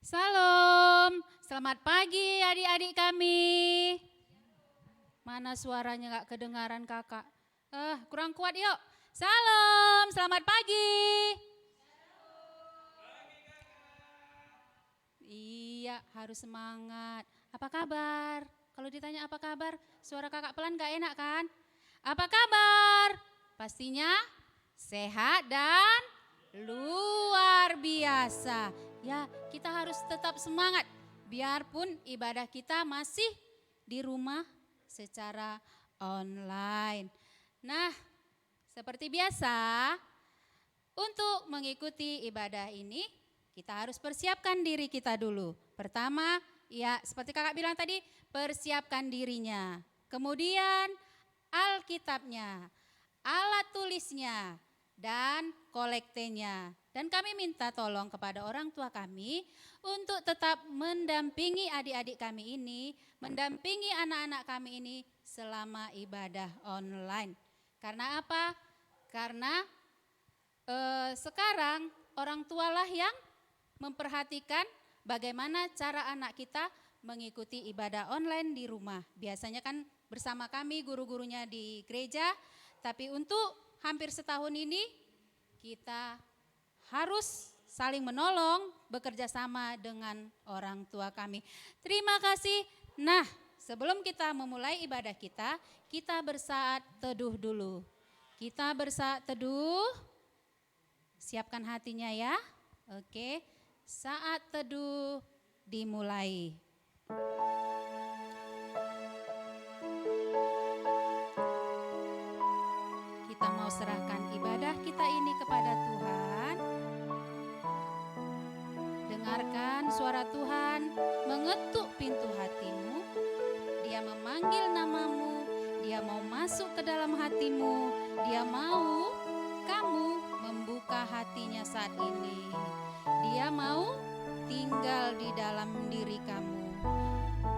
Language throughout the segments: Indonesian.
Salam, selamat pagi adik-adik kami. Mana suaranya gak kedengaran kakak? Kurang kuat yuk. Salam, selamat pagi. Iya, harus semangat. Apa kabar? Kalau ditanya apa kabar, suara kakak pelan gak enak kan? Apa kabar? Pastinya sehat dan luar biasa. Ya, kita harus tetap semangat. Biarpun ibadah kita masih di rumah secara online. Nah, seperti biasa, untuk mengikuti ibadah ini, kita harus persiapkan diri kita dulu. Pertama, ya seperti kakak bilang tadi, persiapkan dirinya. Kemudian Alkitabnya, alat tulisnya, dan kolektenya. Dan kami minta tolong kepada orang tua kami untuk tetap mendampingi adik-adik kami ini, mendampingi anak-anak kami ini selama ibadah online. Karena apa? Karena sekarang orang tualah yang memperhatikan bagaimana cara anak kita mengikuti ibadah online di rumah. Biasanya kan bersama kami guru-gurunya di gereja, tapi untuk hampir setahun ini kita harus saling menolong, bekerja sama dengan orang tua kami. Terima kasih. Nah, sebelum kita memulai ibadah kita bersaat teduh dulu. Kita bersaat teduh, siapkan hatinya ya. Oke, saat teduh dimulai. Kita mau serahkan ibadah kita ini kepada Tuhan. Dengarkan suara Tuhan mengetuk pintu hatimu. Dia memanggil namamu, dia mau masuk ke dalam hatimu, dia mau kamu membuka hatinya saat ini. Dia mau tinggal di dalam diri kamu.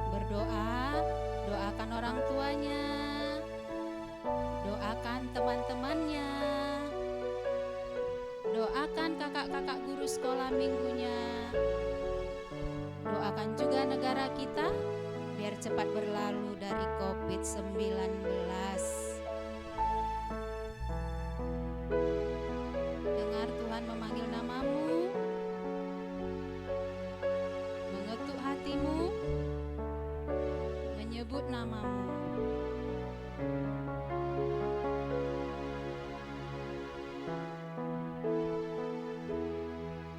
Berdoa, doakan orang tuanya, doakan teman-temannya, doakan kakak-kakak guru sekolah minggunya, doakan juga negara kita biar cepat berlalu dari COVID-19. Dengar Tuhan memanggil namamu, mengetuk hatimu, menyebut namamu.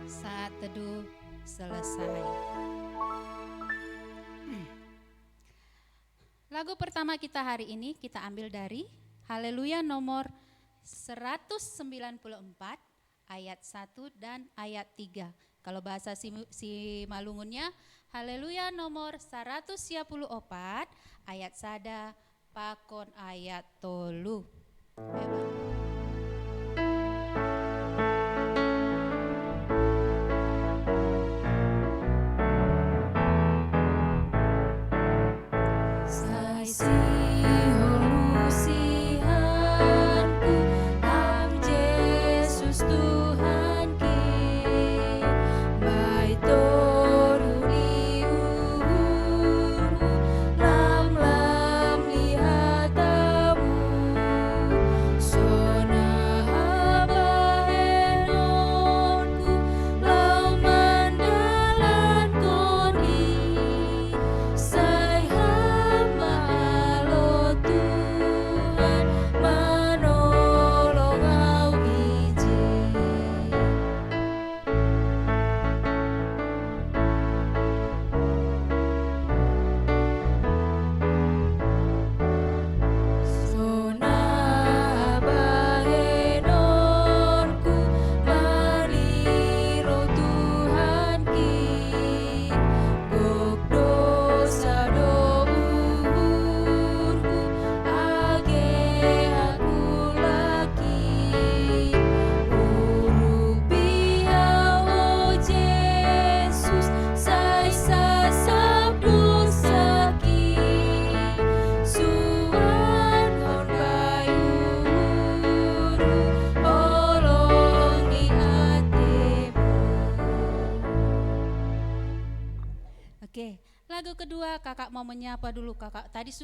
Saat teduh selesai. Lagu pertama kita hari ini kita ambil dari Haleluya nomor 194 ayat 1 dan ayat 3. Kalau bahasa si Malungunnya Haleluya nomor 134 ayat sada pakon ayat tolu. Lam lihat tamu kedua kakak mau menyapa dulu kakak. Tadi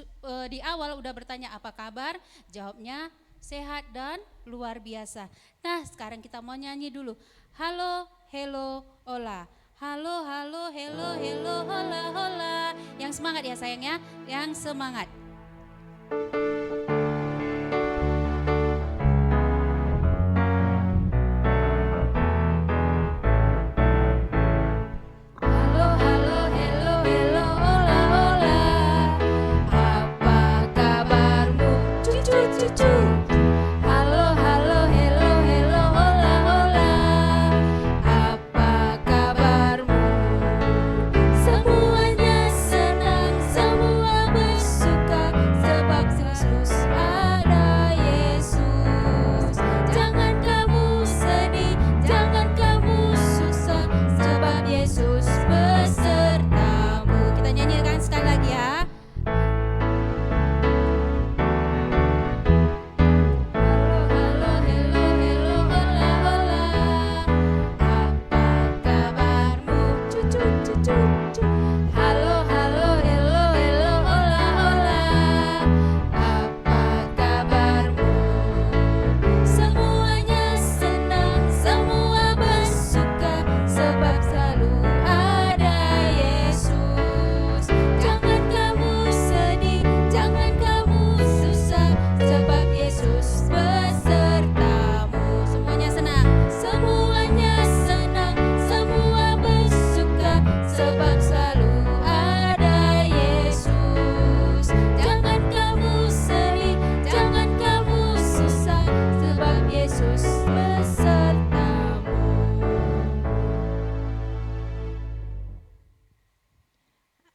di awal udah bertanya apa kabar, jawabnya sehat dan luar biasa. Nah sekarang kita mau nyanyi dulu. Halo, hello, hola. Halo, halo, hello, hello, hola, hola. Yang semangat ya sayangnya, yang semangat.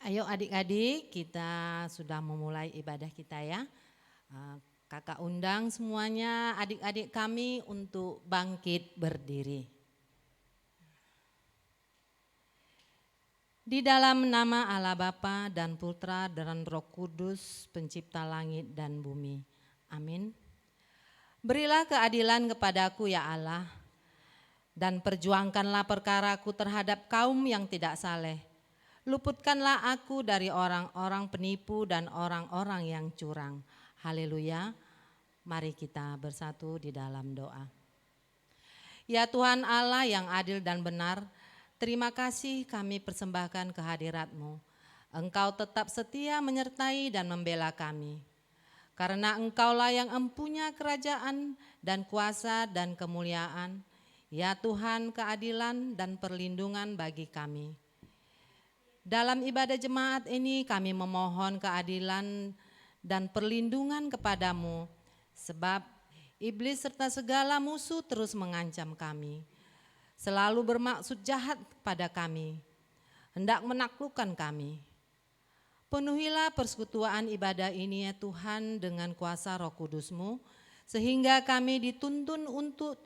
Ayo adik-adik, kita sudah memulai ibadah kita ya. Kakak undang semuanya adik-adik kami untuk bangkit berdiri. Di dalam nama Allah Bapa dan Putra dan Roh Kudus, pencipta langit dan bumi. Amin. Berilah keadilan kepadaku ya Allah, dan perjuangkanlah perkaraku terhadap kaum yang tidak saleh. Luputkanlah aku dari orang-orang penipu dan orang-orang yang curang. Haleluya. Mari kita bersatu di dalam doa. Ya Tuhan Allah yang adil dan benar, terima kasih kami persembahkan kehadirat-Mu. Engkau tetap setia menyertai dan membela kami. Karena Engkaulah yang empunya kerajaan dan kuasa dan kemuliaan. Ya Tuhan, keadilan dan perlindungan bagi kami. Dalam ibadah jemaat ini kami memohon keadilan dan perlindungan kepadamu, sebab iblis serta segala musuh terus mengancam kami, selalu bermaksud jahat pada kami, hendak menaklukkan kami. Penuhilah persekutuan ibadah ini ya Tuhan dengan kuasa Roh Kudus-Mu, sehingga kami dituntun untuk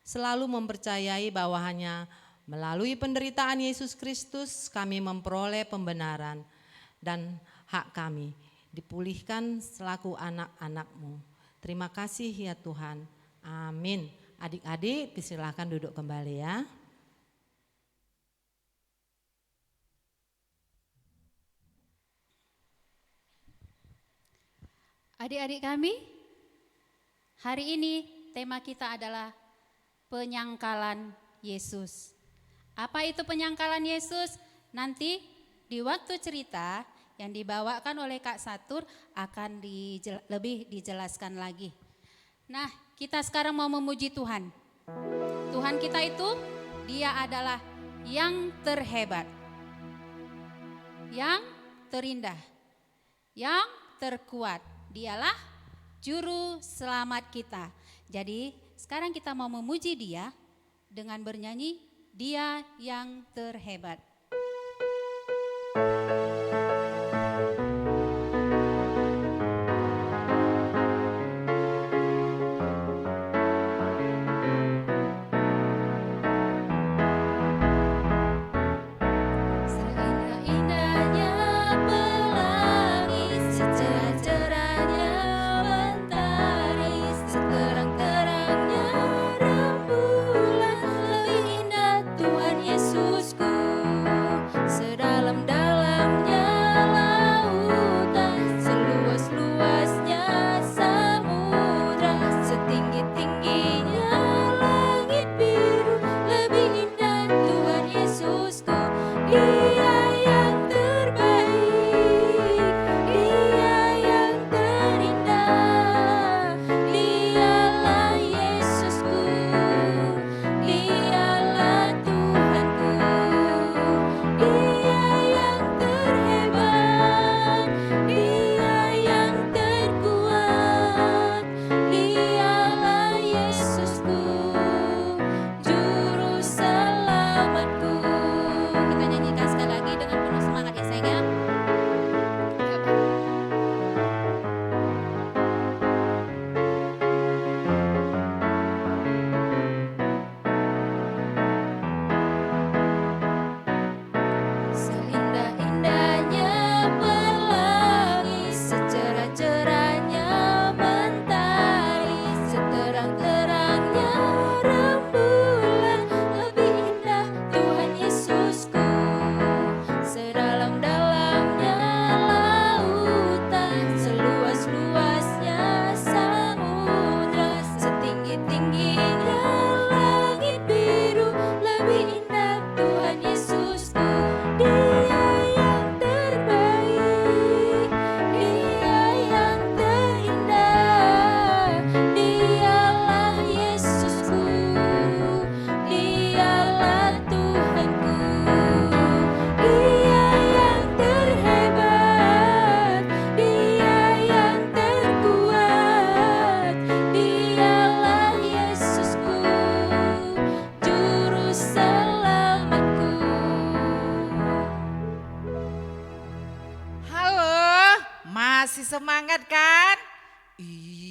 selalu mempercayai bahwa hanya melalui penderitaan Yesus Kristus kami memperoleh pembenaran dan hak kami dipulihkan selaku anak-anak-Mu. Terima kasih ya Tuhan. Amin. Adik-adik silakan duduk kembali ya. Adik-adik kami, hari ini tema kita adalah penyangkalan Yesus. Apa itu penyangkalan Yesus? Nanti di waktu cerita yang dibawakan oleh Kak Satur akan lebih dijelaskan lagi. Nah, kita sekarang mau memuji Tuhan. Tuhan kita itu, Dia adalah yang terhebat, yang terindah, yang terkuat. Dialah juru selamat kita. Jadi sekarang kita mau memuji Dia dengan bernyanyi Dia yang terhebat. Tuhan Yesusku.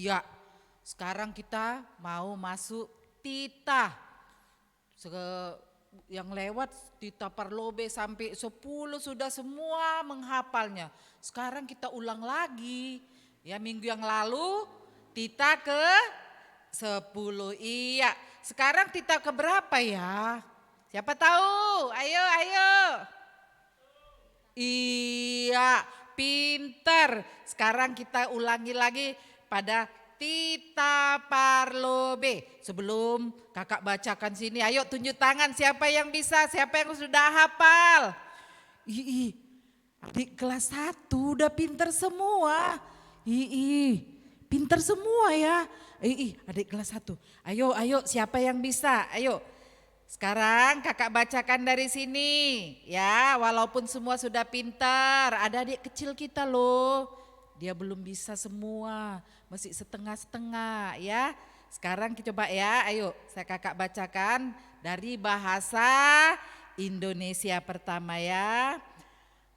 Iya, sekarang kita mau masuk titah. Yang lewat titah Parlobe sampai 10 sudah semua menghafalnya. Sekarang kita ulang lagi. Ya, minggu yang lalu titah ke 10. Iya, sekarang titah ke berapa ya? Siapa tahu? Ayo, ayo. Iya, pinter. Sekarang kita ulangi lagi pada titah Parlobe. Sebelum kakak bacakan sini, ayo tunjuk tangan siapa yang bisa, siapa yang sudah hafal. Adik kelas 1 udah pinter semua. Pinter semua ya. Adik kelas 1. Ayo, ayo siapa yang bisa? Ayo. Sekarang kakak bacakan dari sini ya, walaupun semua sudah pintar, ada adik kecil kita loh, dia belum bisa semua, masih setengah-setengah ya. Sekarang kita coba ya, ayo saya kakak bacakan dari bahasa Indonesia pertama ya.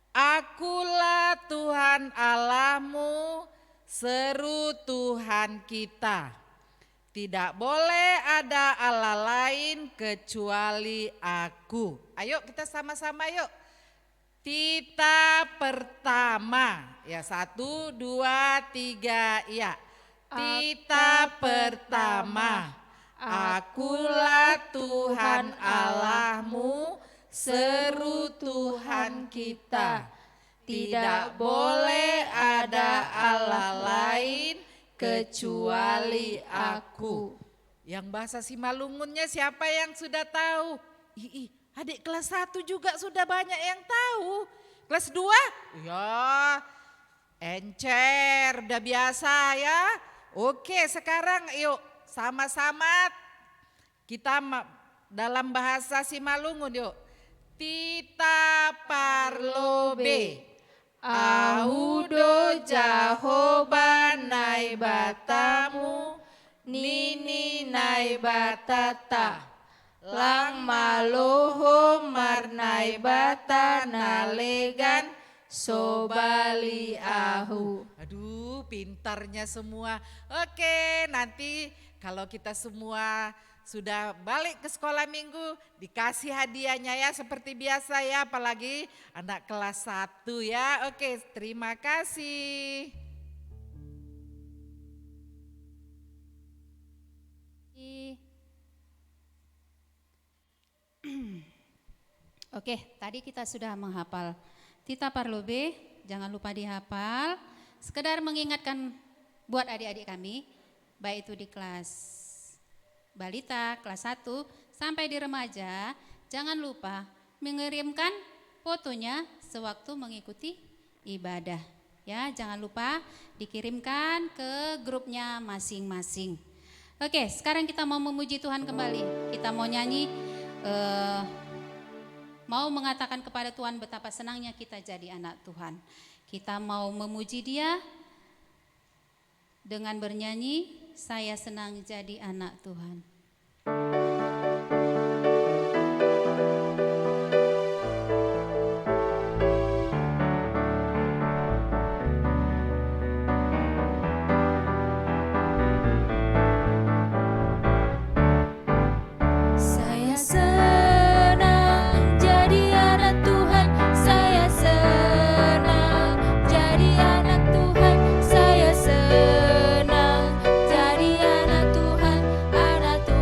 Akulah Tuhan Allahmu, seru Tuhan kita. Tidak boleh ada Allah lain kecuali aku. Ayo kita sama-sama yuk. Titah pertama. Ya 1, 2, 3 ya. Titah pertama. Akulah Tuhan Allahmu, seru Tuhan kita. Tidak boleh ada Allah lain kecuali aku. Yang bahasa Simalungunnya siapa yang sudah tahu? Adik kelas 1 juga sudah banyak yang tahu. Kelas 2? Ya, encer, udah biasa ya. Oke, sekarang yuk sama-sama kita dalam bahasa Simalungun yuk. Titah Parlobe. Ahudo Jahoba nai batamu, nini nai batata, lang maloho marnai bata nalegan sobali ahu. Aduh, pintarnya semua. Oke, nanti kalau kita semua sudah balik ke sekolah minggu, dikasih hadiahnya ya seperti biasa ya, apalagi anak kelas 1 ya. Oke, terima kasih. Oke, tadi kita sudah menghafal titah Parlobe, jangan lupa dihafal. Sekedar mengingatkan buat adik-adik kami, baik itu di kelas balita, kelas 1 sampai di remaja, jangan lupa mengirimkan fotonya sewaktu mengikuti ibadah. Ya, jangan lupa dikirimkan ke grupnya masing-masing. Oke, sekarang kita mau memuji Tuhan kembali. Kita mau nyanyi, mau mengatakan kepada Tuhan betapa senangnya kita jadi anak Tuhan. Kita mau memuji Dia dengan bernyanyi, saya senang jadi anak Tuhan. Saya senang jadi anak Tuhan, saya senang jadi anak Tuhan, saya senang jadi anak Tuhan, anak Tuhan.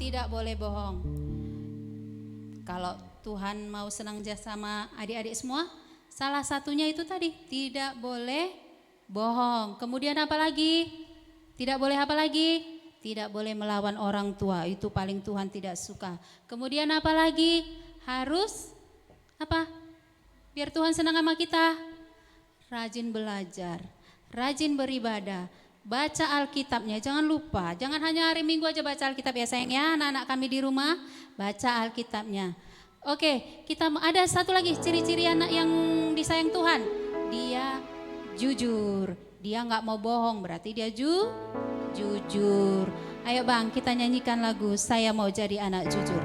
tidak boleh bohong. Kalau Tuhan mau senang sama adik-adik semua, salah satunya itu tadi, tidak boleh bohong. Kemudian apa lagi? Tidak boleh apa lagi? Tidak boleh melawan orang tua, itu paling Tuhan tidak suka. Kemudian apa lagi? Harus apa? Biar Tuhan senang sama kita. Rajin belajar, rajin beribadah, baca Alkitabnya, jangan lupa. Jangan hanya hari Minggu aja baca Alkitab ya sayang ya, anak-anak kami di rumah, baca Alkitabnya. Oke, kita ada satu lagi ciri-ciri anak yang disayang Tuhan. Dia jujur, dia nggak mau bohong, berarti dia jujur. Ayo Bang, kita nyanyikan lagu Saya Mau Jadi Anak Jujur.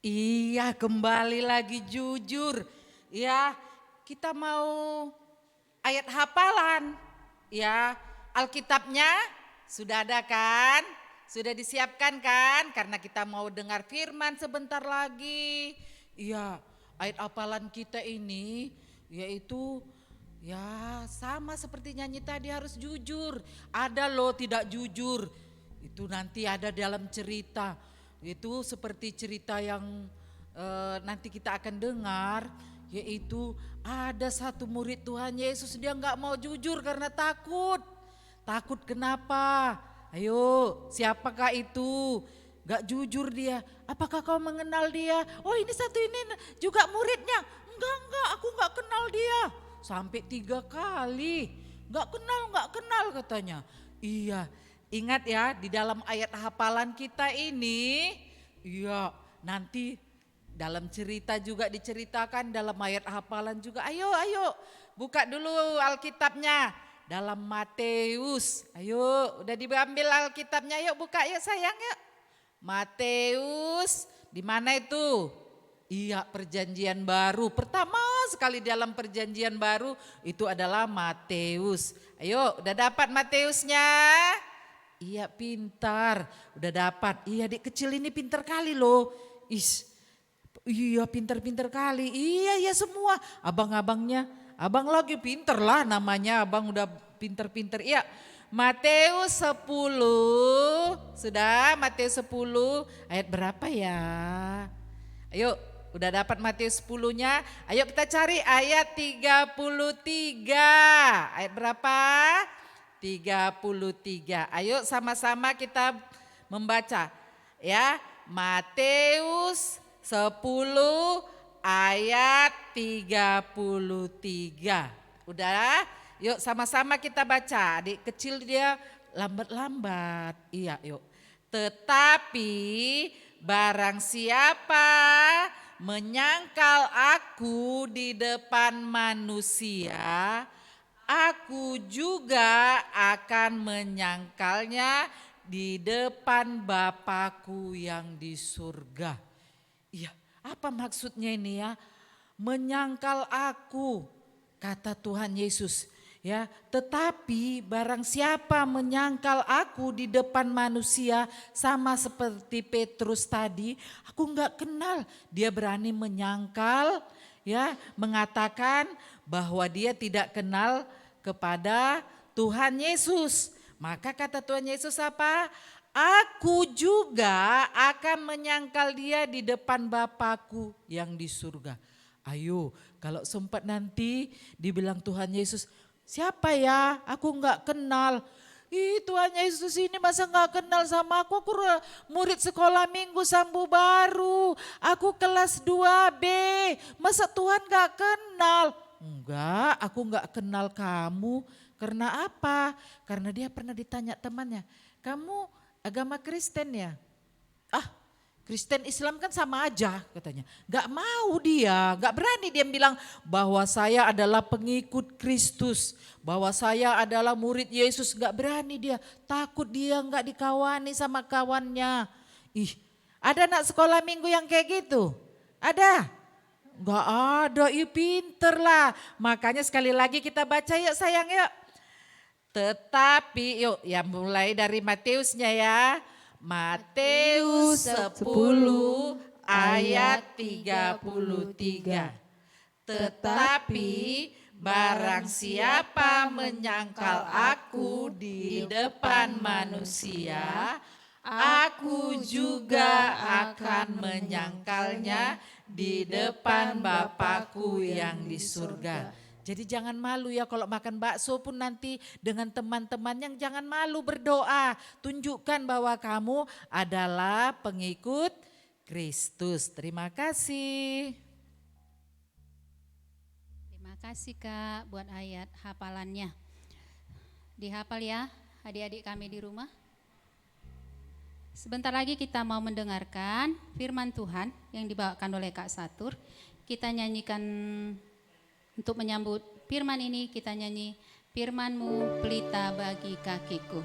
Iya, kembali lagi jujur. Ya, kita mau ayat hafalan. Ya, Alkitabnya sudah ada kan? Sudah disiapkan kan? Karena kita mau dengar firman sebentar lagi. Iya, ayat hafalan kita ini yaitu ya sama seperti nyanyi tadi, harus jujur. Ada loh tidak jujur. Itu nanti ada dalam cerita. Itu seperti cerita yang nanti kita akan dengar, yaitu ada satu murid Tuhan Yesus, dia nggak mau jujur karena takut. Takut kenapa? Ayo, siapakah itu? Gak jujur dia. Apakah kau mengenal dia? Oh, ini satu ini juga muridnya. Enggak, aku gak kenal dia. Sampai 3 kali. Gak kenal katanya. Iya, ingat ya, di dalam ayat hafalan kita ini, iya, nanti dalam cerita juga diceritakan, dalam ayat hafalan juga. Ayo, buka dulu Alkitabnya. Dalam Matius, ayo udah diambil Alkitabnya, yuk buka yuk sayang yuk. Matius, di mana itu? Iya, perjanjian baru. Pertama sekali dalam perjanjian baru itu adalah Matius. Ayo, udah dapat Matiusnya? Iya, pintar. Udah dapat. Iya, adik kecil ini pintar kali loh. Iya, pintar-pintar kali. Iya semua. Abang-abangnya, abang lagi pintar lah namanya. Abang udah pintar-pintar. Iya. Matius 10, sudah Matius 10 ayat berapa ya? Ayo, udah dapat Matius 10-nya. Ayo kita cari ayat 33. Ayat berapa? 33. Ayo sama-sama kita membaca. Ya, Matius 10 ayat 33. Udah? Yuk sama-sama kita baca, adik kecil dia lambat-lambat. Iya yuk. Tetapi barang siapa menyangkal aku di depan manusia, aku juga akan menyangkalnya di depan Bapakku yang di surga. Iya, apa maksudnya ini ya? Menyangkal aku, kata Tuhan Yesus. Ya, tetapi barang siapa menyangkal aku di depan manusia, sama seperti Petrus tadi, aku enggak kenal. Dia berani menyangkal, ya, mengatakan bahwa dia tidak kenal kepada Tuhan Yesus. Maka kata Tuhan Yesus apa? Aku juga akan menyangkal dia di depan Bapakku yang di surga. Ayo, kalau sempat nanti dibilang Tuhan Yesus, siapa ya? Aku enggak kenal. Ih Tuhan Yesus ini masa gak kenal sama aku murid sekolah minggu Sambu Baru. Aku kelas 2B, masa Tuhan gak kenal? Enggak, aku gak kenal kamu. Karena apa? Karena dia pernah ditanya temannya, kamu agama Kristen ya? Ah, Kristen Islam kan sama aja katanya. Gak mau dia, gak berani dia bilang bahwa saya adalah pengikut Kristus. Bahwa saya adalah murid Yesus, gak berani dia. Takut dia gak dikawani sama kawannya. Ih, ada anak sekolah minggu yang kayak gitu? Ada? Gak ada, ih pinter lah. Makanya sekali lagi kita baca yuk sayang yuk. Tetapi yuk ya mulai dari Matiusnya ya. Matius 10 ayat 33. Tetapi barang siapa menyangkal aku di depan manusia, aku juga akan menyangkalnya di depan Bapakku yang di surga. Jadi jangan malu ya kalau makan bakso pun nanti dengan teman-teman yang jangan malu berdoa. Tunjukkan bahwa kamu adalah pengikut Kristus. Terima kasih. Terima kasih Kak buat ayat hafalannya. Dihafal ya adik-adik kami di rumah. Sebentar lagi kita mau mendengarkan firman Tuhan yang dibawakan oleh Kak Satur. Kita nyanyikan. Untuk menyambut firman ini kita nyanyi Firman-Mu pelita bagi kakiku.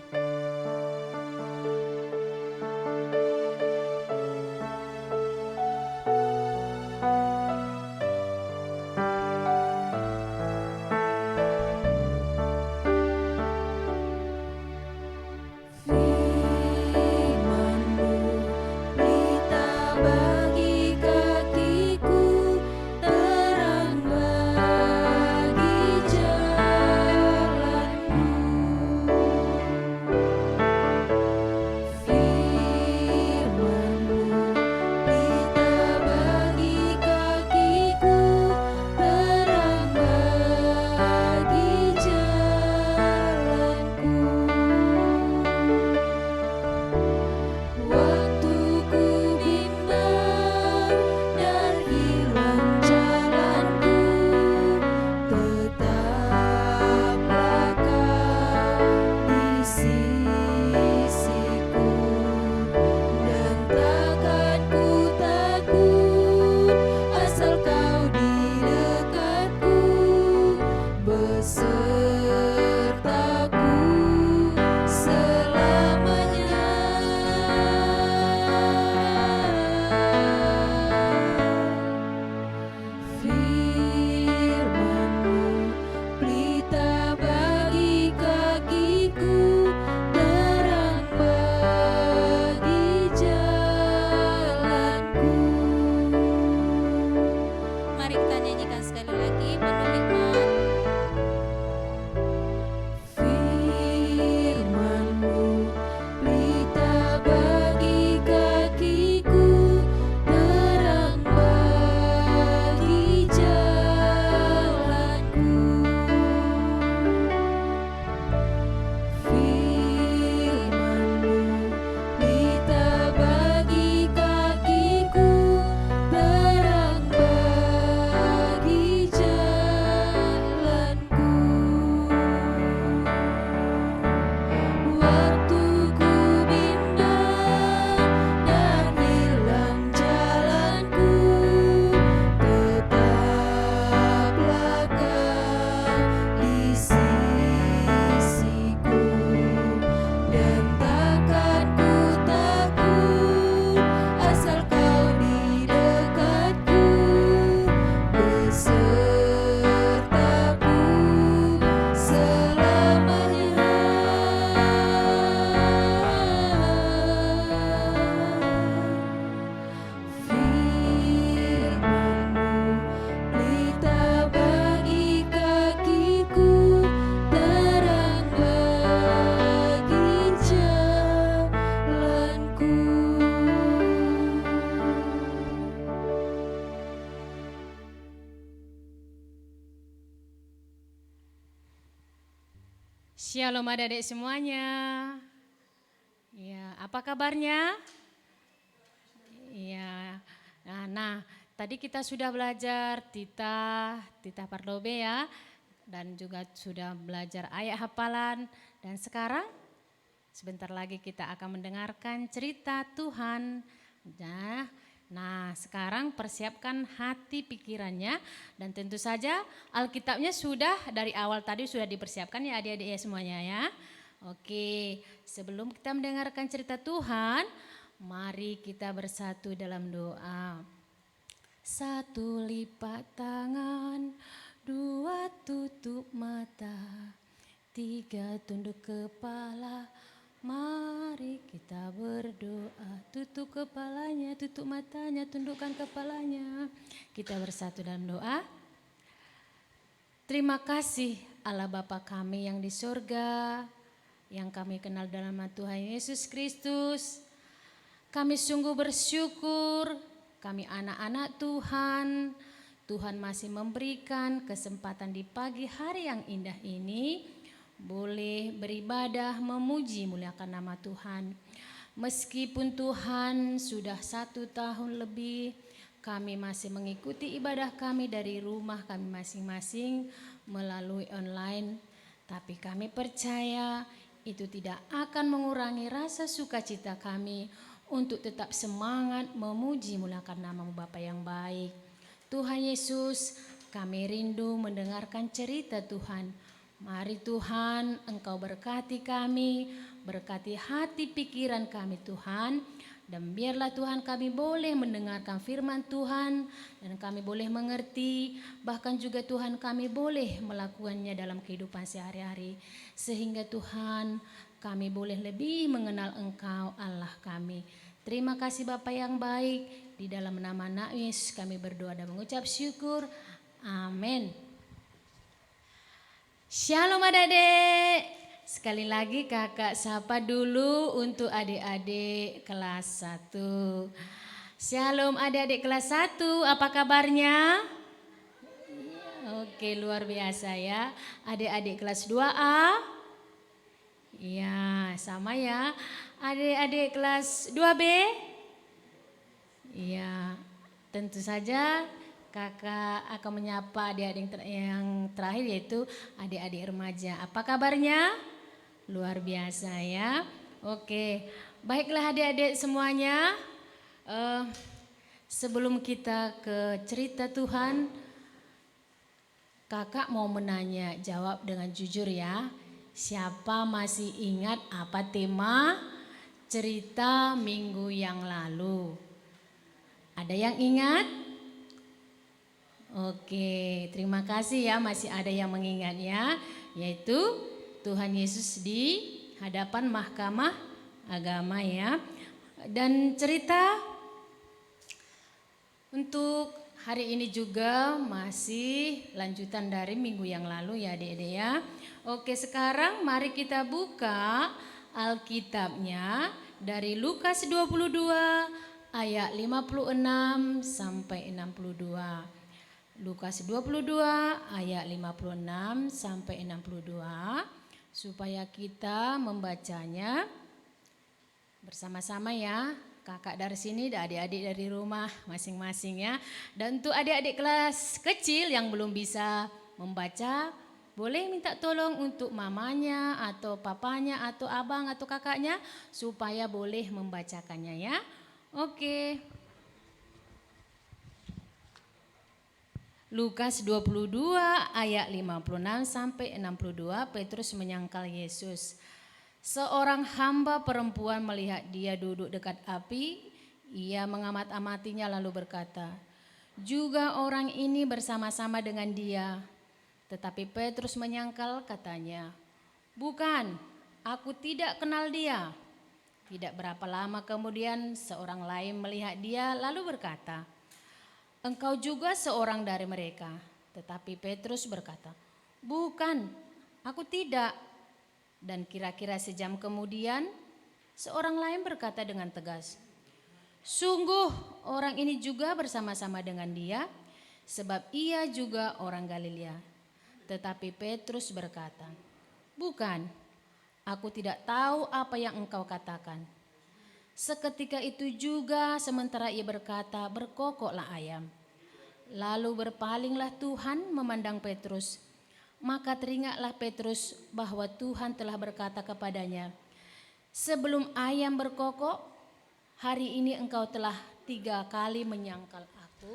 Waktu ku bimbang Shalom adik-adik semuanya. Ya, apa kabarnya? Ya. Nah, tadi kita sudah belajar Tita Parlobe ya, dan juga sudah belajar ayat hafalan, dan sekarang sebentar lagi kita akan mendengarkan cerita Tuhan. Nah, sekarang persiapkan hati pikirannya, dan tentu saja Alkitabnya sudah dari awal tadi sudah dipersiapkan ya adik-adik ya semuanya ya. Oke, sebelum kita mendengarkan cerita Tuhan, mari kita bersatu dalam doa. 1 lipat tangan, 2 tutup mata, 3 tunduk kepala. Mari kita berdoa. Tutup kepalanya, tutup matanya, tundukkan kepalanya. Kita bersatu dalam doa. Terima kasih Allah Bapa kami yang di surga, yang kami kenal dalam nama Tuhan Yesus Kristus. Kami sungguh bersyukur, kami anak-anak Tuhan. Tuhan masih memberikan kesempatan di pagi hari yang indah ini, boleh beribadah, memuji, muliakan nama Tuhan. Meskipun Tuhan sudah 1 tahun lebih, kami masih mengikuti ibadah kami dari rumah kami masing-masing melalui online. Tapi kami percaya itu tidak akan mengurangi rasa sukacita kami untuk tetap semangat memuji, muliakan nama Bapa yang baik. Tuhan Yesus, kami rindu mendengarkan cerita Tuhan. Mari Tuhan, Engkau berkati kami, berkati hati pikiran kami Tuhan. Dan biarlah Tuhan kami boleh mendengarkan firman Tuhan, dan kami boleh mengerti, bahkan juga Tuhan kami boleh melakukannya dalam kehidupan sehari-hari. Sehingga Tuhan kami boleh lebih mengenal Engkau Allah kami. Terima kasih Bapa yang baik, di dalam nama Anak Yesus kami berdoa dan mengucap syukur. Amin. Shalom adik-adik. Sekali lagi kakak sapa dulu untuk adik-adik kelas 1. Shalom adik-adik kelas 1, apa kabarnya? Oke, luar biasa ya. Adik-adik kelas 2A? Iya, sama ya. Adik-adik kelas 2B? Iya, tentu saja kakak akan menyapa adik-adik yang terakhir, yaitu adik-adik remaja. Apa kabarnya? Luar biasa ya. Oke, baiklah adik-adik semuanya. Sebelum kita ke cerita Tuhan, kakak mau menanya, jawab dengan jujur ya. Siapa masih ingat apa tema cerita minggu yang lalu? Ada yang ingat? Oke, terima kasih ya, masih ada yang mengingatnya, yaitu Tuhan Yesus di hadapan mahkamah agama ya. Dan cerita untuk hari ini juga masih lanjutan dari minggu yang lalu ya adik-adik ya. Oke, sekarang mari kita buka Alkitabnya dari Lukas 22 ayat 56 sampai 62. Lukas 22 ayat 56 sampai 62, supaya kita membacanya bersama-sama ya. Kakak dari sini dan adik-adik dari rumah masing-masing ya. Dan untuk adik-adik kelas kecil yang belum bisa membaca, boleh minta tolong untuk mamanya atau papanya atau abang atau kakaknya supaya boleh membacakannya ya. Oke. Lukas 22 ayat 56 sampai 62, Petrus menyangkal Yesus. Seorang hamba perempuan melihat dia duduk dekat api, ia mengamat-amatinya lalu berkata, juga orang ini bersama-sama dengan dia. Tetapi Petrus menyangkal, katanya, bukan, aku tidak kenal dia. Tidak berapa lama kemudian seorang lain melihat dia lalu berkata, engkau juga seorang dari mereka. Tetapi Petrus berkata, bukan, aku tidak. Dan kira-kira sejam kemudian seorang lain berkata dengan tegas, sungguh orang ini juga bersama-sama dengan dia, sebab ia juga orang Galilea. Tetapi Petrus berkata, bukan, Aku tidak tahu apa yang engkau katakan. Seketika itu juga sementara ia berkata, berkokoklah ayam. Lalu berpalinglah Tuhan memandang Petrus. Maka teringatlah Petrus bahwa Tuhan telah berkata kepadanya, sebelum ayam berkokok, hari ini engkau telah 3 kali menyangkal aku.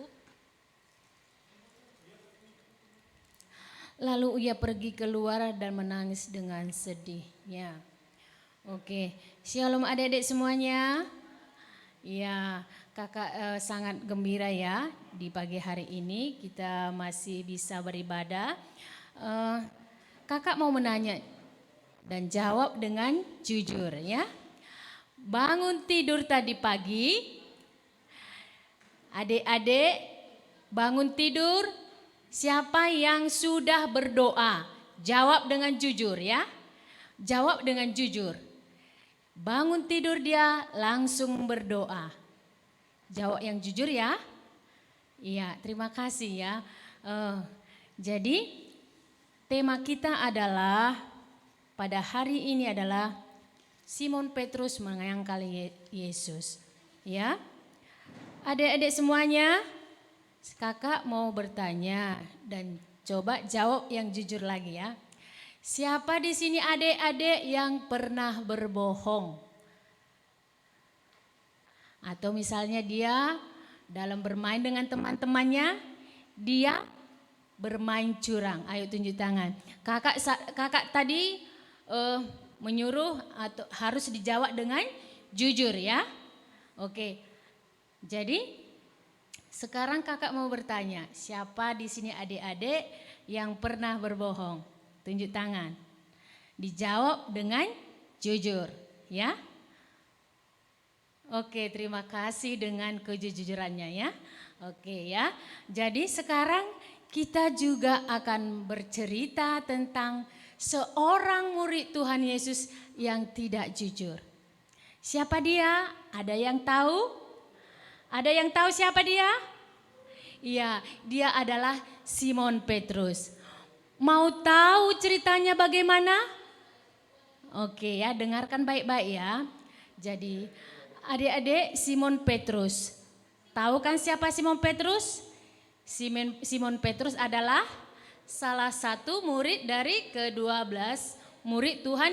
Lalu ia pergi keluar dan menangis dengan sedihnya. Oke, shalom adik-adik semuanya. Ya, kakak sangat gembira ya di pagi hari ini kita masih bisa beribadah. Kakak mau menanya dan jawab dengan jujur ya. Bangun tidur tadi pagi, adik-adik bangun tidur, siapa yang sudah berdoa? Jawab dengan jujur ya. Jawab dengan jujur. Bangun tidur dia langsung berdoa. Jawab yang jujur ya. Iya, terima kasih ya. Jadi tema kita adalah pada hari ini adalah Simon Petrus menyangkal Yesus. Ya, adik-adik semuanya, kakak mau bertanya dan coba jawab yang jujur lagi ya. Siapa di sini adik-adik yang pernah berbohong? Atau misalnya dia dalam bermain dengan teman-temannya, dia bermain curang. Ayo tunjuk tangan. Kakak tadi menyuruh atau harus dijawab dengan jujur ya. Oke. Jadi sekarang kakak mau bertanya, siapa di sini adik-adik yang pernah berbohong? Tunjuk tangan. Dijawab dengan jujur, ya. Oke, terima kasih dengan kejujurannya ya. Oke ya. Jadi sekarang kita juga akan bercerita tentang seorang murid Tuhan Yesus yang tidak jujur. Siapa dia? Ada yang tahu? Ada yang tahu siapa dia? Iya, dia adalah Simon Petrus. Mau tahu ceritanya bagaimana? Oke ya, dengarkan baik-baik ya. Jadi adik-adik, Simon Petrus. Tahu kan siapa Simon Petrus? Simon Petrus adalah salah satu murid dari ke-12 murid Tuhan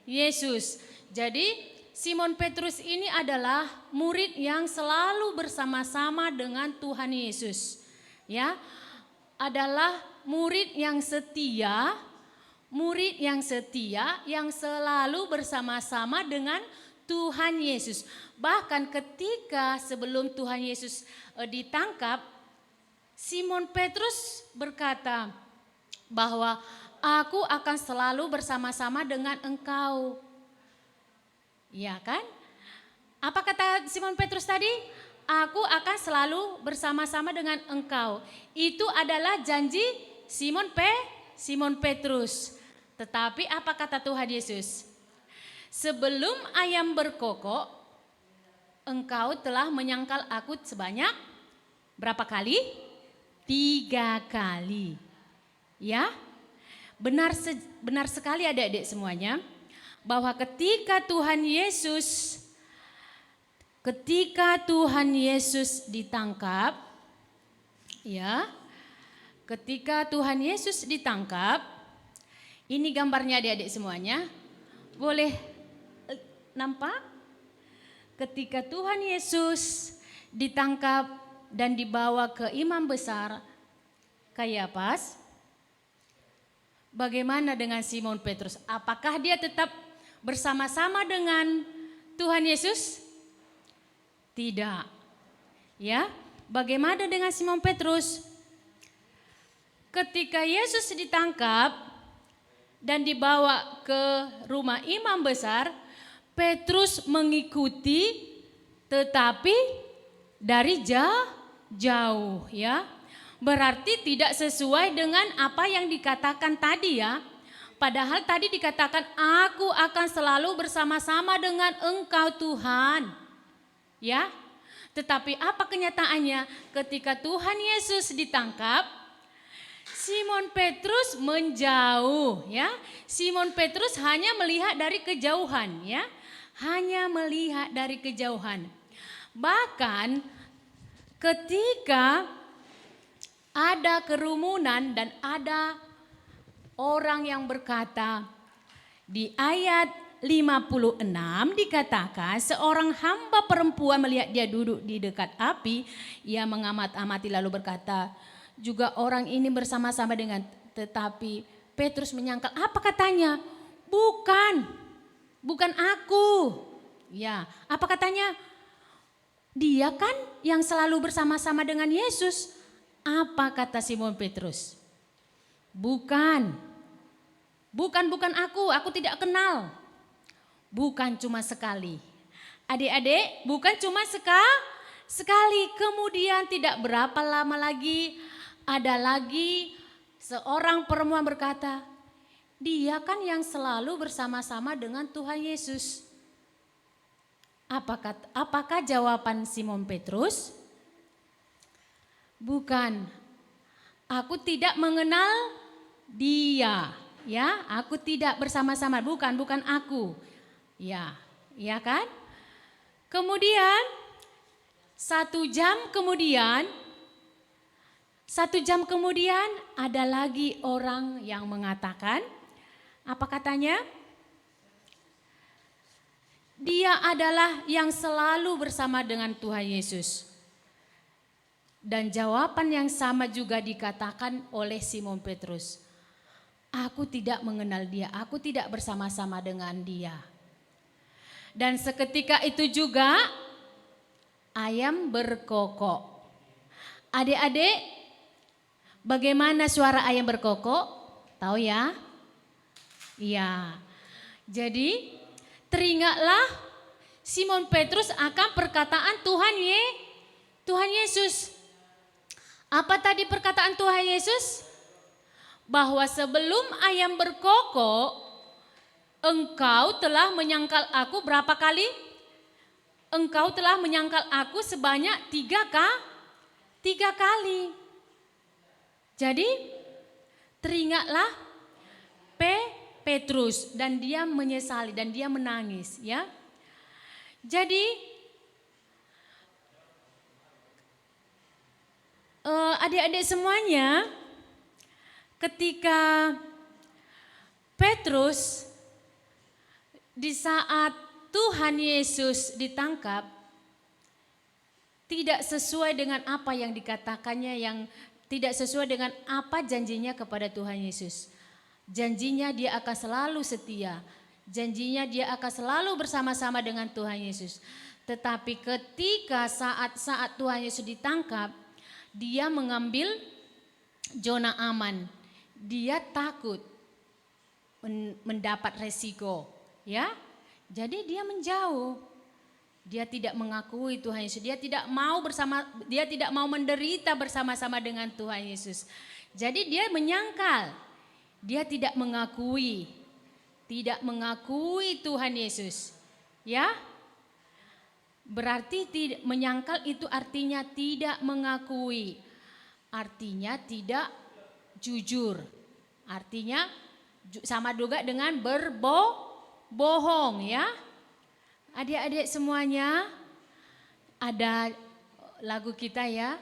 Yesus. Jadi Simon Petrus ini adalah murid yang selalu bersama-sama dengan Tuhan Yesus. Ya, adalah murid yang setia yang selalu bersama-sama dengan Tuhan Yesus. Bahkan ketika sebelum Tuhan Yesus ditangkap, Simon Petrus berkata bahwa aku akan selalu bersama-sama dengan engkau. Ya kan? Apa kata Simon Petrus tadi? Aku akan selalu bersama-sama dengan engkau. Itu adalah janji Simon Petrus. Tetapi apa kata Tuhan Yesus? Sebelum ayam berkokok, engkau telah menyangkal aku sebanyak berapa kali? 3 kali. Ya, benar sekali adik-adik semuanya. Bahwa ketika Tuhan Yesus ditangkap, ya, ketika Tuhan Yesus ditangkap, ini gambarnya adik-adik semuanya, boleh nampak? Ketika Tuhan Yesus ditangkap dan dibawa ke imam besar Kayafas, bagaimana dengan Simon Petrus? Apakah dia tetap bersama-sama dengan Tuhan Yesus? Tidak. Ya, bagaimana dengan Simon Petrus? Ketika Yesus ditangkap dan dibawa ke rumah imam besar, Petrus mengikuti tetapi dari jauh ya. Berarti tidak sesuai dengan apa yang dikatakan tadi ya. Padahal tadi dikatakan aku akan selalu bersama-sama dengan engkau Tuhan. Ya. Tetapi apa kenyataannya ketika Tuhan Yesus ditangkap, Simon Petrus menjauh ya. Simon Petrus hanya melihat dari kejauhan ya. Hanya melihat dari kejauhan. Bahkan ketika ada kerumunan dan ada orang yang berkata, di ayat 56 dikatakan seorang hamba perempuan melihat dia duduk di dekat api. Ia mengamat-amati lalu berkata, juga orang ini bersama-sama dengan, tetapi Petrus menyangkal, apa katanya? Bukan aku. Ya, apa katanya? Dia kan yang selalu bersama-sama dengan Yesus. Apa kata Simon Petrus? Bukan aku tidak kenal. Bukan cuma sekali. Adik-adik, bukan cuma sekali. Kemudian tidak berapa lama lagi, ada lagi seorang perempuan berkata, dia kan yang selalu bersama-sama dengan Tuhan Yesus. Apakah jawaban Simon Petrus? Bukan, aku tidak mengenal dia. Ya, aku tidak bersama-sama, bukan aku. Ya kan? Kemudian 1 jam kemudian ada lagi orang yang mengatakan, apa katanya? Dia adalah yang selalu bersama dengan Tuhan Yesus. Dan jawaban yang sama juga dikatakan oleh Simon Petrus. Aku tidak mengenal dia, aku tidak bersama-sama dengan dia. Dan seketika itu juga ayam berkokok. Adik-adik, bagaimana suara ayam berkokok? Tahu ya? Iya. Jadi teringatlah Simon Petrus akan perkataan Tuhan Yesus. Apa tadi perkataan Tuhan Yesus? Bahwa sebelum ayam berkokok, engkau telah menyangkal aku berapa kali? Engkau telah menyangkal aku sebanyak 3 kali. Jadi teringatlah Petrus dan dia menyesali dan dia menangis ya. Jadi adik-adik semuanya, ketika Petrus di saat Tuhan Yesus ditangkap, tidak sesuai dengan apa yang dikatakannya, yang tidak sesuai dengan apa janjinya kepada Tuhan Yesus. Janjinya dia akan selalu setia, janjinya dia akan selalu bersama-sama dengan Tuhan Yesus. Tetapi ketika saat Tuhan Yesus ditangkap, dia mengambil zona aman. Dia takut mendapat resiko, ya. Jadi dia menjauh. Dia tidak mengakui Tuhan Yesus. Dia tidak mau menderita bersama-sama dengan Tuhan Yesus. Jadi dia menyangkal. Dia tidak mengakui Tuhan Yesus. Ya. Berarti menyangkal itu artinya tidak mengakui. Artinya tidak jujur. Artinya sama juga dengan berbohong ya. Adik-adik semuanya, ada lagu kita ya.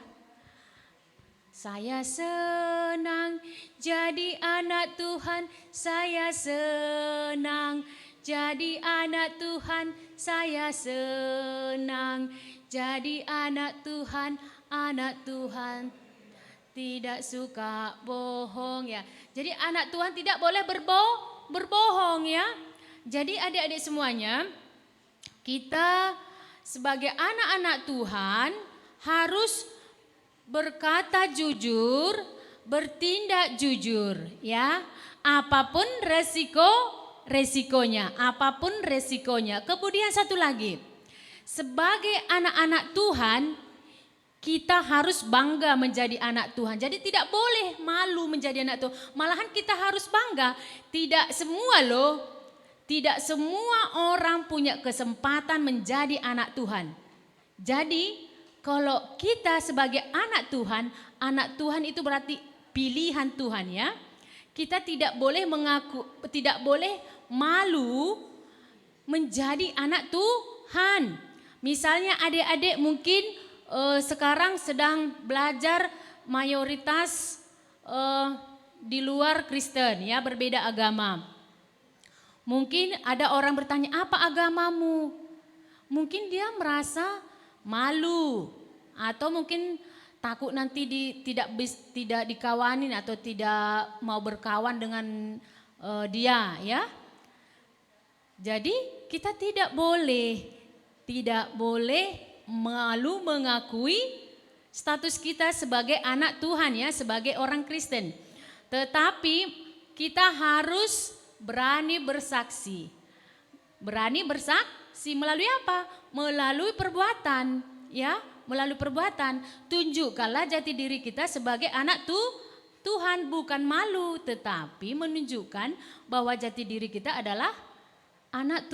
Saya senang jadi anak Tuhan, saya senang jadi anak Tuhan, saya senang jadi anak Tuhan, tidak suka bohong ya. Jadi anak Tuhan tidak boleh berbohong ya. Jadi adik-adik semuanya, kita sebagai anak-anak Tuhan harus berkata jujur, bertindak jujur ya. Apapun resikonya. Kemudian satu lagi, sebagai anak-anak Tuhan, kita harus bangga menjadi anak Tuhan. Jadi tidak boleh malu menjadi anak Tuhan. Malahan kita harus bangga. Tidak semua orang punya kesempatan menjadi anak Tuhan. Jadi kalau kita sebagai anak Tuhan itu berarti pilihan Tuhan ya. Kita tidak boleh malu menjadi anak Tuhan. Misalnya adik-adik mungkin sekarang sedang belajar mayoritas di luar Kristen ya, berbeda agama. Mungkin ada orang bertanya, apa agamamu? Mungkin dia merasa malu atau mungkin takut nanti tidak dikawanin atau tidak mau berkawan dengan dia ya. Jadi kita tidak boleh malu mengakui status kita sebagai anak Tuhan ya, sebagai orang Kristen. Tetapi kita harus berani bersaksi. Berani bersaksi melalui apa? Melalui perbuatan, ya, melalui perbuatan. Tunjukkanlah jati diri kita sebagai anak Tuhan, bukan malu, tetapi menunjukkan bahwa jati diri kita adalah anak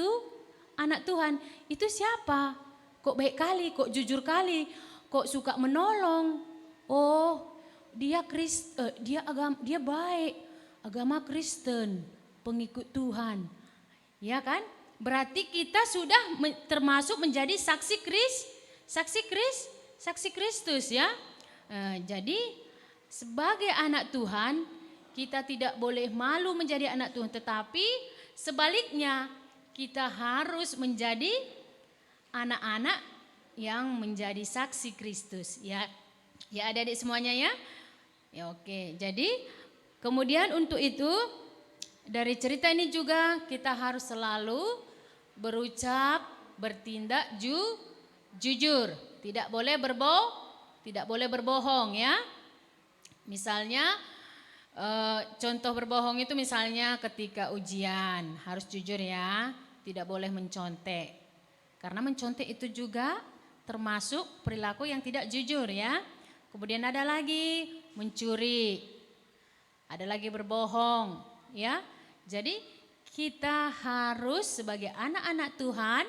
Tuhan. Itu siapa? Kok baik kali, kok jujur kali, kok suka menolong. Oh, dia baik, agama Kristen, pengikut Tuhan. Ya kan? Berarti kita sudah termasuk menjadi saksi Kristus ya. Jadi sebagai anak Tuhan kita tidak boleh malu menjadi anak Tuhan, tetapi sebaliknya kita harus menjadi anak-anak yang menjadi saksi Kristus ya. Ya adik-adik semuanya ya. Ya oke. Jadi kemudian untuk itu dari cerita ini juga kita harus selalu berucap, bertindak jujur. Tidak boleh berbohong ya. Misalnya contoh berbohong itu misalnya ketika ujian harus jujur ya. Tidak boleh mencontek. Karena mencontek itu juga termasuk perilaku yang tidak jujur ya. Kemudian ada lagi mencuri. Ada lagi berbohong ya. Jadi kita harus sebagai anak-anak Tuhan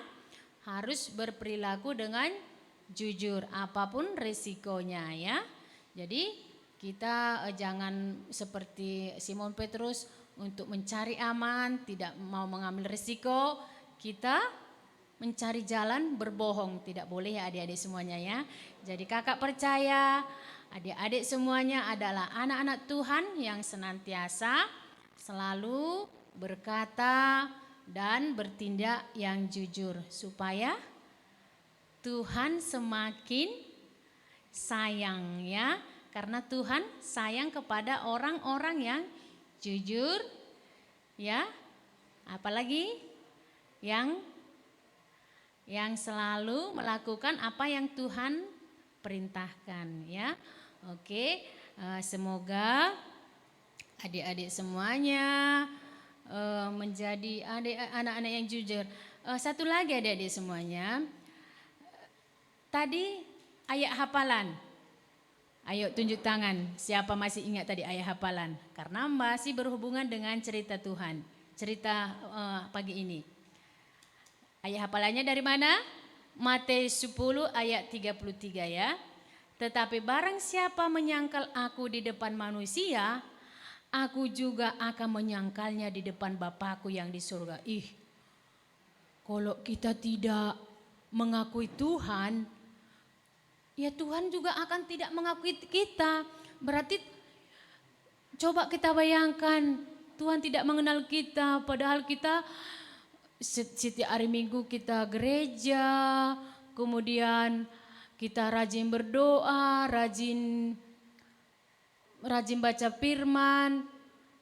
harus berperilaku dengan jujur apapun resikonya ya. Jadi kita jangan seperti Simon Petrus untuk mencari aman, tidak mau mengambil resiko, kita mencari jalan berbohong. Tidak boleh ya adik-adik semuanya ya. Jadi kakak percaya adik-adik semuanya adalah anak-anak Tuhan yang senantiasa selalu berkata dan bertindak yang jujur supaya Tuhan semakin sayang ya. Karena Tuhan sayang kepada orang-orang yang jujur ya. Apalagi yang selalu melakukan apa yang Tuhan perintahkan ya. Oke, semoga adik-adik semuanya menjadi anak-anak yang jujur. Satu lagi adik-adik semuanya. Tadi ayat hafalan. Ayo tunjuk tangan siapa masih ingat tadi ayat hafalan. Karena masih berhubungan dengan cerita Tuhan. Cerita pagi ini. Ayat hafalannya dari mana? Matius 10 ayat 33 ya. Tetapi barang siapa menyangkal aku di depan manusia, aku juga akan menyangkalnya di depan Bapakku yang di surga. Kalau kita tidak mengakui Tuhan, ya Tuhan juga akan tidak mengakui kita. Berarti coba kita bayangkan Tuhan tidak mengenal kita, padahal kita setiap hari Minggu kita gereja, kemudian kita rajin berdoa, rajin baca firman.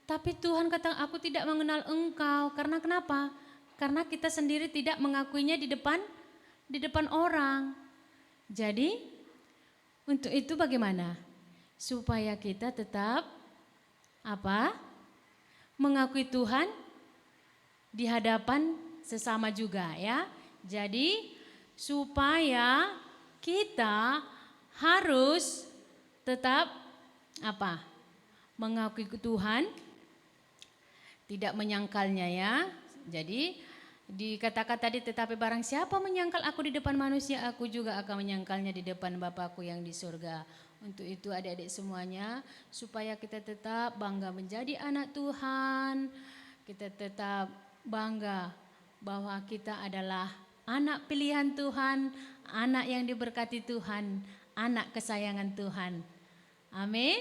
Tapi Tuhan kata, aku tidak mengenal engkau. Karena kenapa? Karena kita sendiri tidak mengakuinya di depan orang. Jadi untuk itu bagaimana? Supaya kita tetap mengakui Tuhan di hadapan sesama juga ya. Jadi supaya kita harus tetap mengakui Tuhan, tidak menyangkalnya ya. Jadi Dikatakan tadi, tetapi barang siapa menyangkal aku di depan manusia, aku juga akan menyangkalnya di depan Bapakku yang di surga. Untuk itu adik-adik semuanya, supaya kita tetap bangga menjadi anak Tuhan, kita tetap bangga bahwa kita adalah anak pilihan Tuhan, anak yang diberkati Tuhan, anak kesayangan Tuhan. Amin.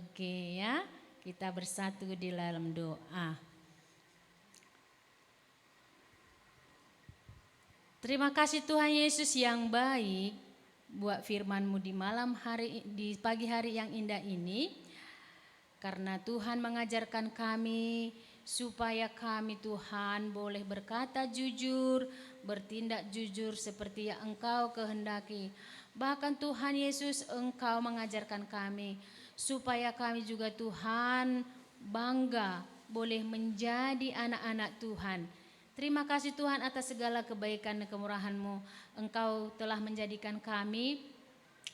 Oke ya, kita bersatu di dalam doa. Terima kasih Tuhan Yesus yang baik buat firman-Mu di pagi hari yang indah ini. Karena Tuhan mengajarkan kami supaya kami Tuhan boleh berkata jujur, bertindak jujur seperti yang Engkau kehendaki. Bahkan Tuhan Yesus, Engkau mengajarkan kami supaya kami juga Tuhan bangga boleh menjadi anak-anak Tuhan. Terima kasih Tuhan atas segala kebaikan dan kemurahan-Mu. Engkau telah menjadikan kami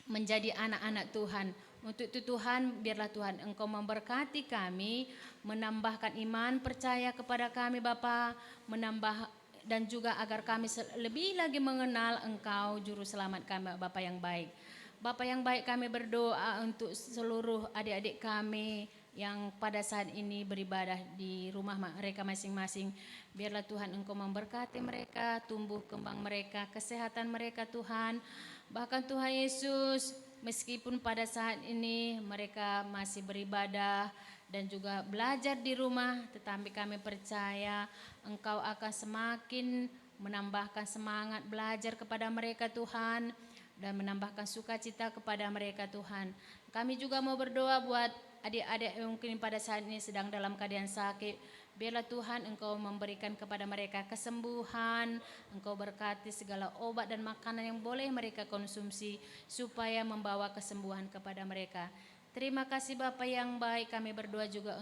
menjadi anak-anak Tuhan. Untuk itu Tuhan, biarlah Tuhan Engkau memberkati kami, menambahkan iman percaya kepada kami Bapa, menambah dan juga agar kami lebih lagi mengenal Engkau Juru Selamat kami Bapa yang baik. Bapa yang baik, kami berdoa untuk seluruh adik-adik kami yang pada saat ini beribadah di rumah mereka masing-masing. Biarlah Tuhan Engkau memberkati mereka, tumbuh kembang mereka, kesehatan mereka Tuhan. Bahkan Tuhan Yesus, meskipun pada saat ini mereka masih beribadah dan juga belajar di rumah, tetapi kami percaya Engkau akan semakin menambahkan semangat belajar kepada mereka Tuhan, dan menambahkan sukacita kepada mereka Tuhan. Kami juga mau berdoa buat adik-adik yang mungkin pada saat ini sedang dalam keadaan sakit. Biarlah Tuhan Engkau memberikan kepada mereka kesembuhan, Engkau berkati segala obat dan makanan yang boleh mereka konsumsi supaya membawa kesembuhan kepada mereka. Terima kasih Bapa yang baik, kami berdoa juga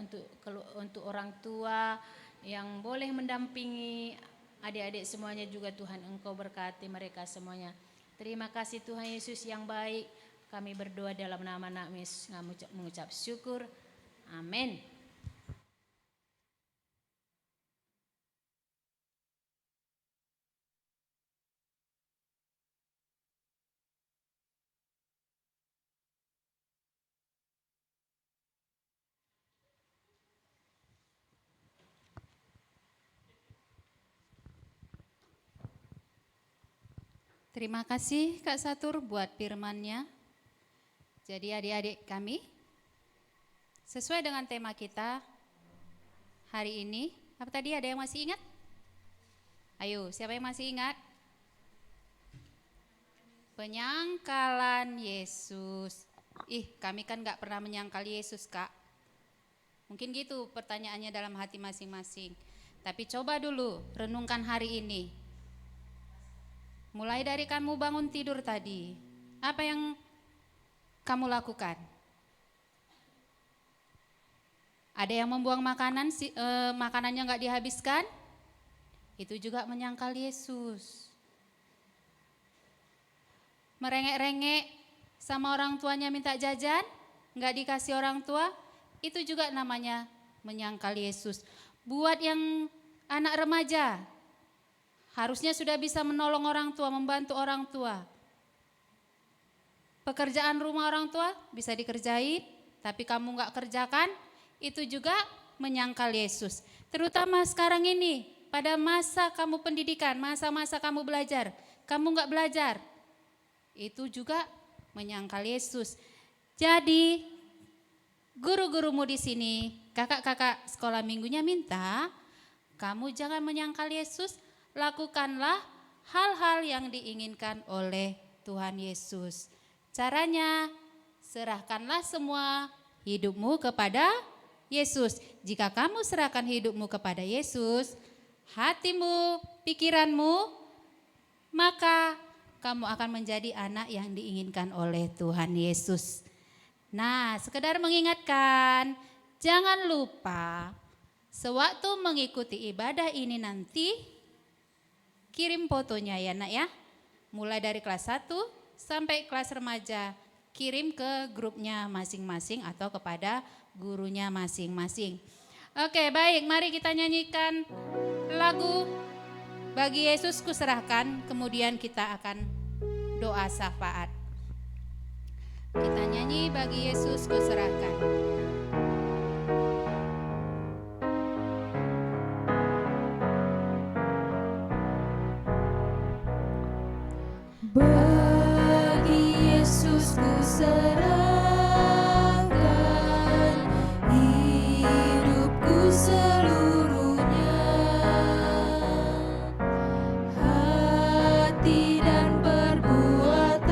untuk orang tua yang boleh mendampingi adik-adik semuanya juga Tuhan Engkau berkati mereka semuanya. Terima kasih Tuhan Yesus yang baik, kami berdoa dalam nama Anak Yesus mengucap syukur. Amin. Terima kasih Kak Satur buat firman-Nya. Jadi adik-adik kami, sesuai dengan tema kita hari ini, apa tadi, ada yang masih ingat? Ayo, siapa yang masih ingat? Penyangkalan Yesus. Kami kan gak pernah menyangkal Yesus Kak. Mungkin gitu pertanyaannya dalam hati masing-masing. Tapi coba dulu renungkan hari ini. Mulai dari kamu bangun tidur tadi, apa yang kamu lakukan? Ada yang membuang makanan, makanannya gak dihabiskan? Itu juga menyangkal Yesus. Merengek-rengek sama orang tuanya minta jajan, gak dikasih orang tua, itu juga namanya menyangkal Yesus. Buat yang anak remaja, harusnya sudah bisa menolong orang tua, membantu orang tua. Pekerjaan rumah orang tua bisa dikerjain, tapi kamu gak kerjakan, itu juga menyangkal Yesus. Terutama sekarang ini, pada masa kamu pendidikan, masa-masa kamu belajar, kamu gak belajar, itu juga menyangkal Yesus. Jadi guru-gurumu di sini, kakak-kakak sekolah minggunya minta, kamu jangan menyangkal Yesus, lakukanlah hal-hal yang diinginkan oleh Tuhan Yesus. Caranya, serahkanlah semua hidupmu kepada Yesus. Jika kamu serahkan hidupmu kepada Yesus, hatimu, pikiranmu, maka kamu akan menjadi anak yang diinginkan oleh Tuhan Yesus. Nah, sekedar mengingatkan, jangan lupa sewaktu mengikuti ibadah ini nanti, kirim fotonya ya nak ya. Mulai dari kelas 1 sampai kelas remaja, kirim ke grupnya masing-masing atau kepada gurunya masing-masing. Oke, baik, mari kita nyanyikan lagu Bagi Yesus kuserahkan, kemudian kita akan doa syafaat. Kita nyanyi bagi Yesus kuserahkan. Bagi Yesus kuserahkan hidupku seluruhnya, hati dan perbuatanku,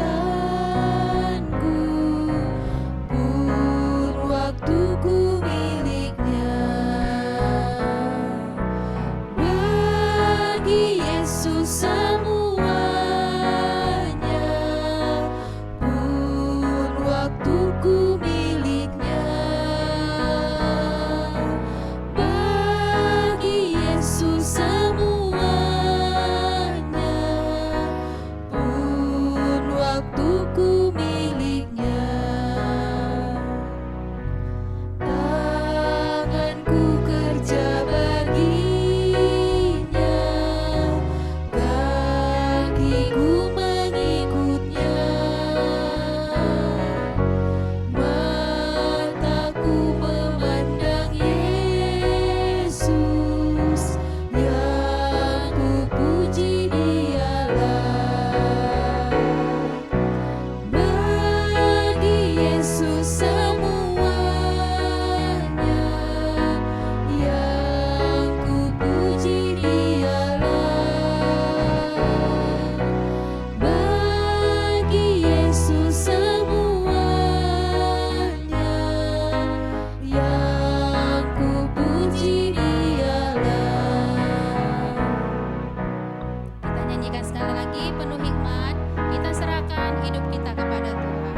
pun waktuku miliknya. Bagi Yesus semuanya, pun waktuku miliknya. Bagi Yesus semuanya, pun waktuku miliknya. Tanganku kerja baginya, kakiku mengikutnya, mataku memandang Yesus, yang kupuji Dialah. Bagi Yesus semuanya, yang kupuji Dialah. Bagi Yesus semuanya, yang kupuji Dialah. Kita nyanyikan sekali lagi penuh hikmat, kita serahkan hidup kita kepada Tuhan.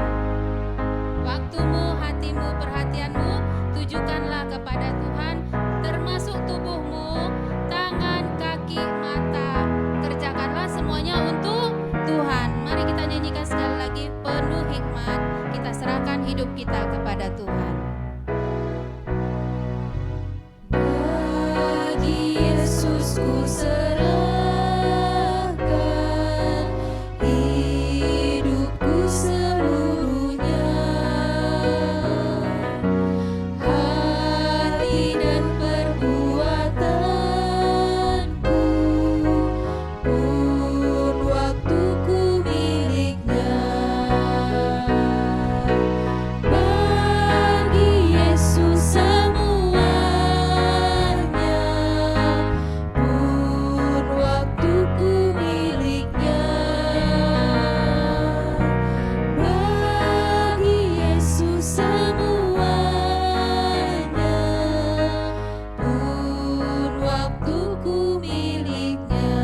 Waktumu, hatimu, perhatianmu, tujukanlah kepada Tuhan, termasuk tubuhmu, tangan, kaki, mata. Kerjakanlah semuanya untuk Tuhan. Mari kita nyanyikan sekali lagi penuh hikmat, kita serahkan hidup kita kepada Tuhan. Bagi Yesus kuserahkan hidupku seluruhnya, hati dan perbuatanku, pun waktuku miliknya. Bagi Yesus semuanya, pun waktuku miliknya. Bagi Yesus semuanya, pun waktuku miliknya.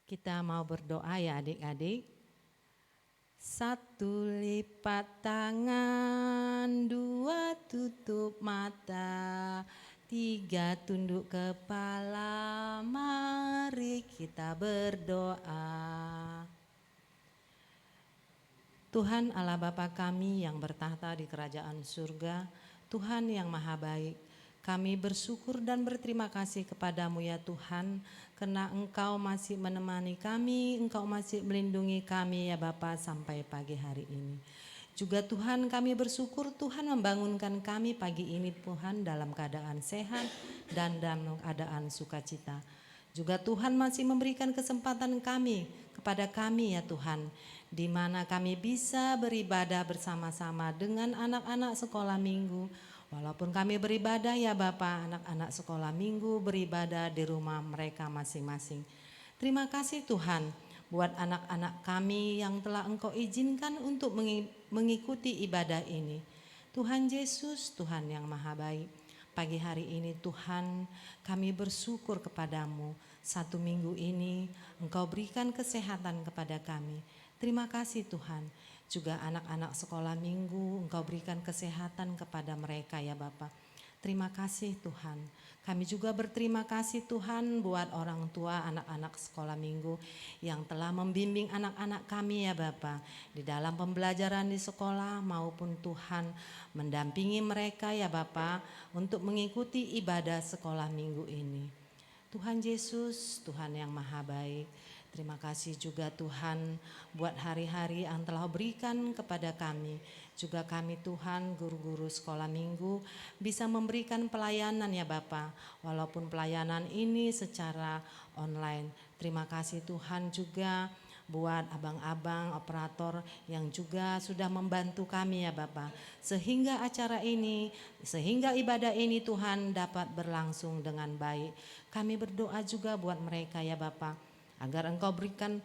Kita mau berdoa ya adik-adik. Satu lipat tangan, dua tutup mata, tiga tunduk kepala, mari kita berdoa. Tuhan Allah Bapa kami yang bertahta di kerajaan surga, Tuhan yang maha baik, kami bersyukur dan berterima kasih kepadamu ya Tuhan, karena Engkau masih menemani kami, Engkau masih melindungi kami ya Bapa sampai pagi hari ini. Juga Tuhan kami bersyukur Tuhan membangunkan kami pagi ini Tuhan dalam keadaan sehat dan dalam keadaan sukacita. Juga Tuhan masih memberikan kesempatan kepada kami ya Tuhan, di mana kami bisa beribadah bersama-sama dengan anak-anak sekolah minggu. Walaupun kami beribadah ya Bapak, anak-anak sekolah minggu beribadah di rumah mereka masing-masing. Terima kasih Tuhan buat anak-anak kami yang telah Engkau izinkan untuk mengikuti ibadah ini. Tuhan Yesus, Tuhan yang maha baik. Pagi hari ini Tuhan kami bersyukur kepadamu. 1 minggu ini Engkau berikan kesehatan kepada kami. Terima kasih Tuhan. Juga anak-anak sekolah minggu Engkau berikan kesehatan kepada mereka ya Bapak. Terima kasih Tuhan. Kami juga berterima kasih Tuhan buat orang tua anak-anak sekolah minggu yang telah membimbing anak-anak kami ya Bapa di dalam pembelajaran di sekolah maupun Tuhan mendampingi mereka ya Bapa untuk mengikuti ibadah sekolah minggu ini. Tuhan Yesus, Tuhan yang maha baik. Terima kasih juga Tuhan buat hari-hari yang telah berikan kepada kami. Juga kami Tuhan guru-guru sekolah minggu bisa memberikan pelayanan ya Bapa. Walaupun pelayanan ini secara online. Terima kasih Tuhan juga buat abang-abang operator yang juga sudah membantu kami ya Bapa. Sehingga acara ini, sehingga ibadah ini Tuhan dapat berlangsung dengan baik. Kami berdoa juga buat mereka ya Bapa, agar Engkau berikan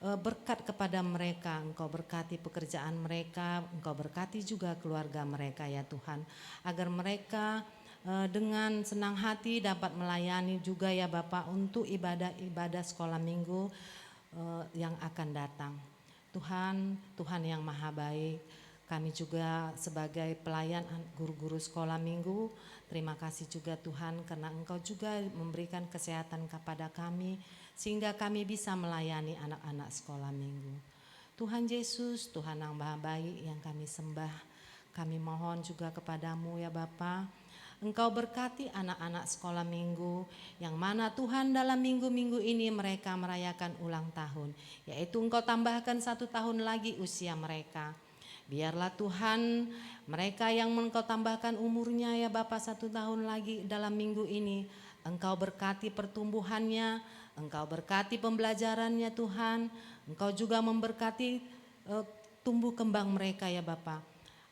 berkat kepada mereka, Engkau berkati pekerjaan mereka, Engkau berkati juga keluarga mereka ya Tuhan. Agar mereka dengan senang hati dapat melayani juga ya Bapak untuk ibadah-ibadah sekolah minggu yang akan datang. Tuhan, Tuhan yang maha baik, kami juga sebagai pelayan guru-guru sekolah minggu, terima kasih juga Tuhan karena Engkau juga memberikan kesehatan kepada kami sehingga kami bisa melayani anak-anak sekolah minggu. Tuhan Yesus, Tuhan yang maha baik yang kami sembah, kami mohon juga kepadamu ya Bapa, Engkau berkati anak-anak sekolah minggu yang mana Tuhan dalam minggu-minggu ini mereka merayakan ulang tahun, yaitu Engkau tambahkan 1 tahun lagi usia mereka. Biarlah Tuhan mereka yang Engkau tambahkan umurnya ya Bapa 1 tahun lagi dalam minggu ini, Engkau berkati pertumbuhannya, Engkau berkati pembelajarannya Tuhan, Engkau juga memberkati tumbuh kembang mereka ya Bapa.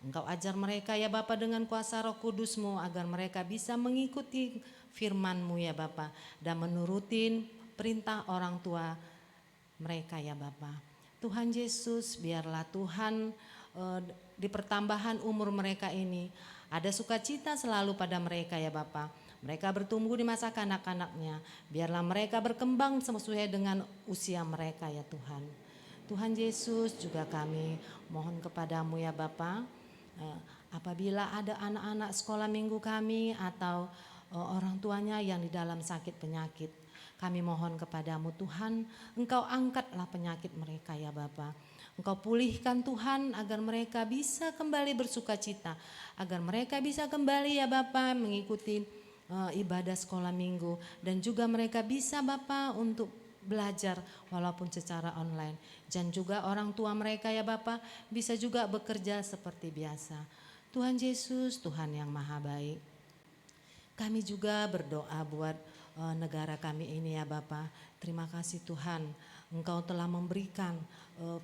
Engkau ajar mereka ya Bapa dengan kuasa Roh Kudus-Mu agar mereka bisa mengikuti firman-Mu ya Bapa dan menurutin perintah orang tua mereka ya Bapa. Tuhan Yesus, biarlah Tuhan di pertambahan umur mereka ini ada sukacita selalu pada mereka ya Bapa. Mereka bertumbuh di masa kanak-kanaknya. Biarlah mereka berkembang sesuai dengan usia mereka ya Tuhan. Tuhan Yesus, juga kami mohon kepadamu ya Bapa. Apabila ada anak-anak sekolah minggu kami atau orang tuanya yang di dalam sakit penyakit, kami mohon kepadamu Tuhan, Engkau angkatlah penyakit mereka ya Bapa. Engkau pulihkan Tuhan agar mereka bisa kembali bersukacita, agar mereka bisa kembali ya Bapa mengikuti ibadah sekolah minggu dan juga mereka bisa Bapa untuk belajar walaupun secara online. Dan juga orang tua mereka ya Bapa bisa juga bekerja seperti biasa. Tuhan Yesus, Tuhan yang maha baik. Kami juga berdoa buat negara kami ini ya Bapa. Terima kasih Tuhan, Engkau telah memberikan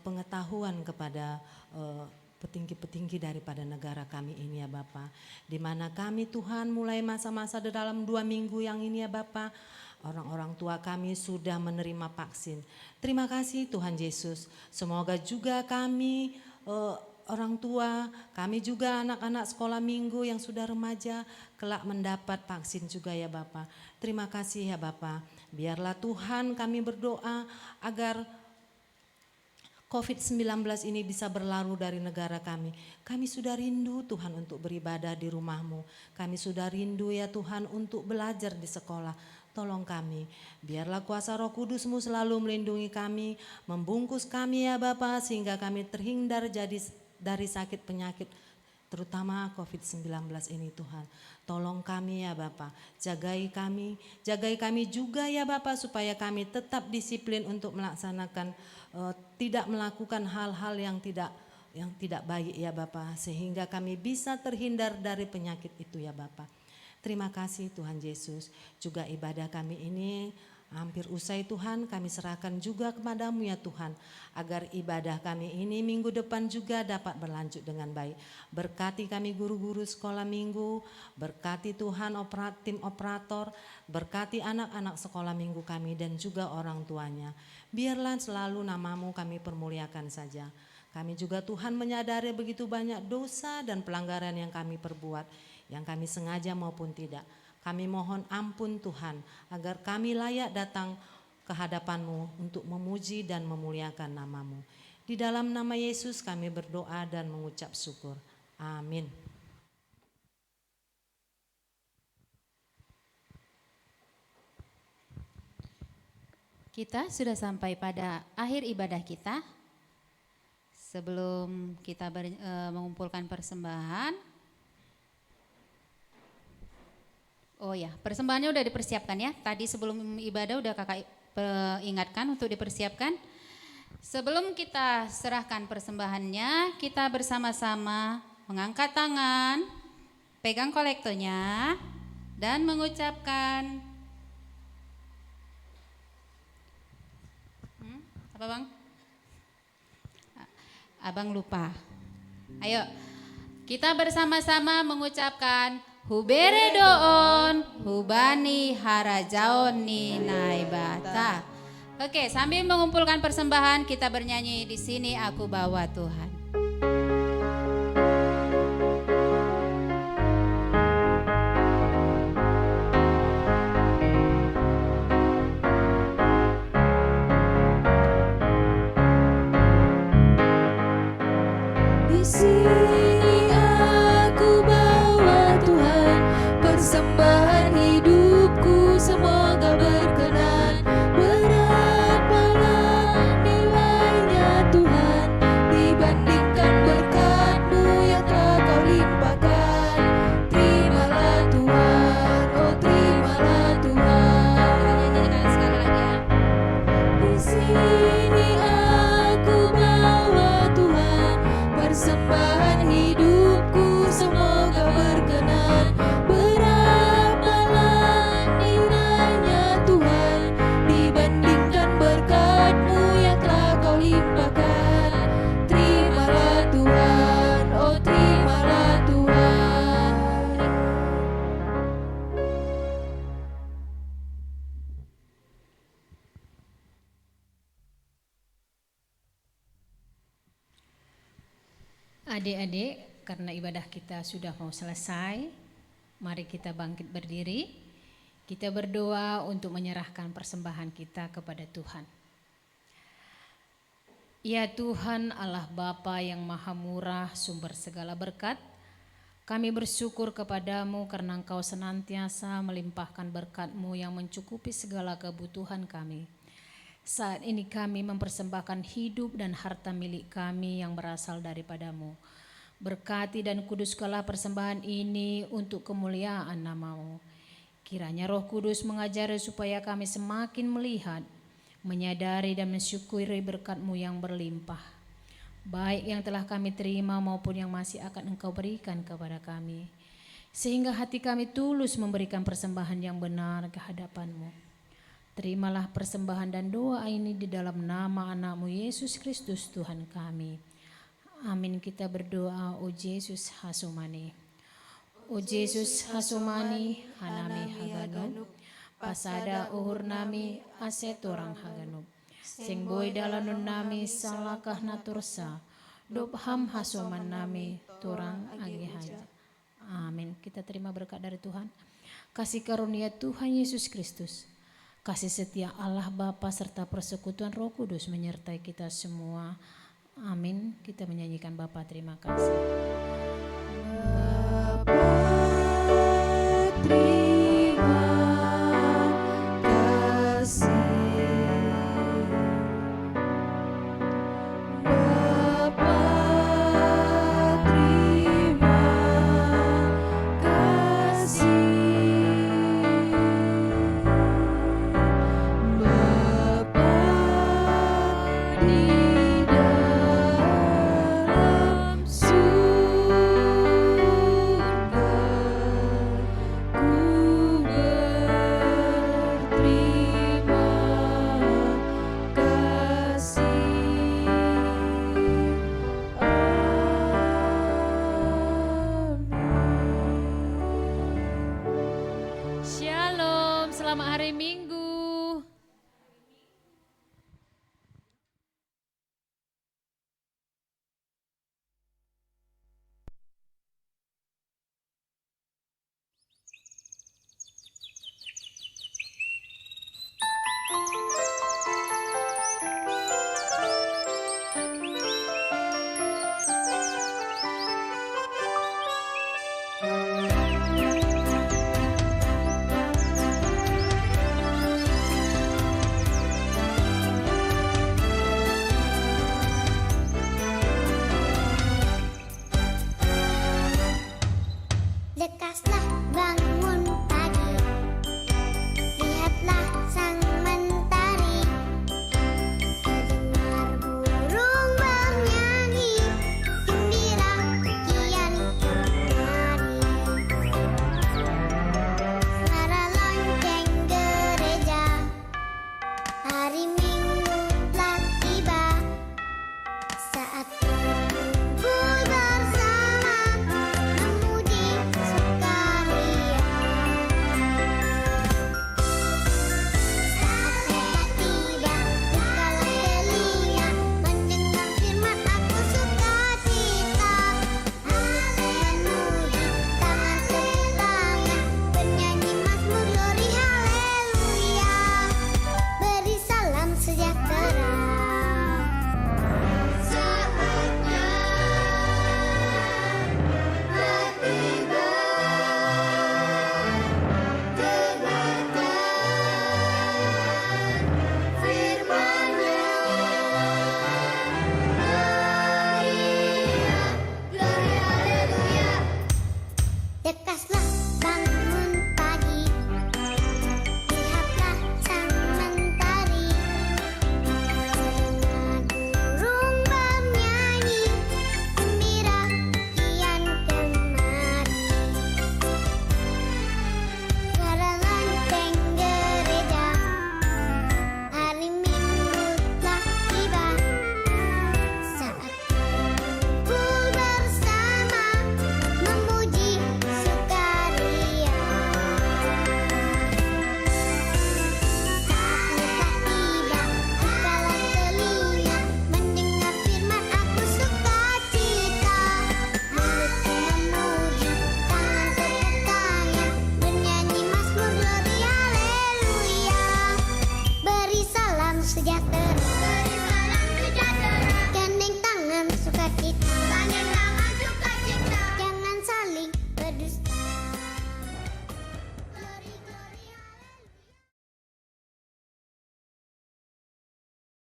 pengetahuan kepada petinggi-petinggi daripada negara kami ini ya Bapa. Di mana kami Tuhan mulai masa-masa di dalam 2 minggu yang ini ya Bapa, orang-orang tua kami sudah menerima vaksin. Terima kasih Tuhan Yesus. Semoga juga kami orang tua, kami juga anak-anak sekolah minggu yang sudah remaja kelak mendapat vaksin juga ya Bapa. Terima kasih ya Bapa. Biarlah Tuhan kami berdoa agar COVID-19 ini bisa berlalu dari negara kami. Kami sudah rindu Tuhan untuk beribadah di rumah-Mu. Kami sudah rindu ya Tuhan untuk belajar di sekolah. Tolong kami, biarlah kuasa Roh Kudus-Mu selalu melindungi kami, membungkus kami ya Bapa sehingga kami terhindar dari sakit penyakit terutama COVID-19 ini Tuhan. Tolong kami ya Bapa, jagai kami juga ya Bapa supaya kami tetap disiplin untuk melaksanakan tidak melakukan hal-hal yang tidak baik ya Bapa sehingga kami bisa terhindar dari penyakit itu ya Bapa. Terima kasih Tuhan Yesus. Juga ibadah kami ini hampir usai Tuhan, kami serahkan juga kepadamu ya Tuhan. Agar ibadah kami ini minggu depan juga dapat berlanjut dengan baik. Berkati kami guru-guru sekolah minggu, berkati Tuhan tim operator, berkati anak-anak sekolah minggu kami dan juga orang tuanya. Biarlah selalu namamu kami permuliakan saja. Kami juga Tuhan menyadari begitu banyak dosa dan pelanggaran yang kami perbuat, yang kami sengaja maupun tidak. Kami mohon ampun Tuhan agar kami layak datang ke hadapan-Mu untuk memuji dan memuliakan nama-Mu. Di dalam nama Yesus kami berdoa dan mengucap syukur. Amin. Kita sudah sampai pada akhir ibadah kita. Sebelum kita mengumpulkan persembahan. Oh ya, persembahannya udah dipersiapkan ya. Tadi sebelum ibadah udah kakak ingatkan untuk dipersiapkan. Sebelum kita serahkan persembahannya, kita bersama-sama mengangkat tangan, pegang kolektornya, dan mengucapkan apa bang? Abang lupa. Ayo, kita bersama-sama mengucapkan Hubere doon, hubani harajaon ni naibata. Oke, sambil mengumpulkan persembahan kita bernyanyi di sini aku bawa Tuhan. Di sini aku bawa Tuhan, persembahan hidupku semoga berkenan. Berapalah nilainya Tuhan dibandingkan berkat-Mu yang telah Kau limpahkan. Terimalah Tuhan, oh terimalah Tuhan. Nyanyikan sekali lagi ya. Di sini aku bawa Tuhan, persembahan hidupku semoga berkenan. Berapalah nilainya Tuhan dibandingkan berkat-Mu yang telah Kau limpahkan. Terimalah Tuhan, oh terimalah Tuhan. Adik-adik, karena ibadah kita sudah mau selesai, mari kita bangkit berdiri. Kita berdoa untuk menyerahkan persembahan kita kepada Tuhan. Ya Tuhan Allah Bapa yang maha murah, sumber segala berkat, kami bersyukur kepadamu karena Engkau senantiasa melimpahkan berkat-Mu yang mencukupi segala kebutuhan kami. Saat ini kami mempersembahkan hidup dan harta milik kami yang berasal daripada-Mu. Berkati dan kuduskanlah persembahan ini untuk kemuliaan nama-Mu. Kiranya Roh Kudus mengajari supaya kami semakin melihat, menyadari dan mensyukuri berkat-Mu yang berlimpah. Baik yang telah kami terima maupun yang masih akan Engkau berikan kepada kami. Sehingga hati kami tulus memberikan persembahan yang benar ke hadapan-Mu. Terimalah persembahan dan doa ini di dalam nama anak-Mu Yesus Kristus Tuhan kami. Amin. Kita berdoa, O Yesus hasumani. O Yesus hasumani, hanami haganup, pasada uhur nami aset orang haganup. Sing boy dalanun nami salakah natursa, dop ham hasuman nami turang agi haja. Amin. Kita terima berkat dari Tuhan. Kasih karunia Tuhan Yesus Kristus, kasih setia Allah Bapa serta persekutuan Roh Kudus menyertai kita semua. Amin. Kita menyanyikan Bapa terima kasih. Bapa terima kasih. Bapa terima kasih. Bapa di dalam surga, ku berterima kasih. Amin. Shalom, selamat hari Minggu.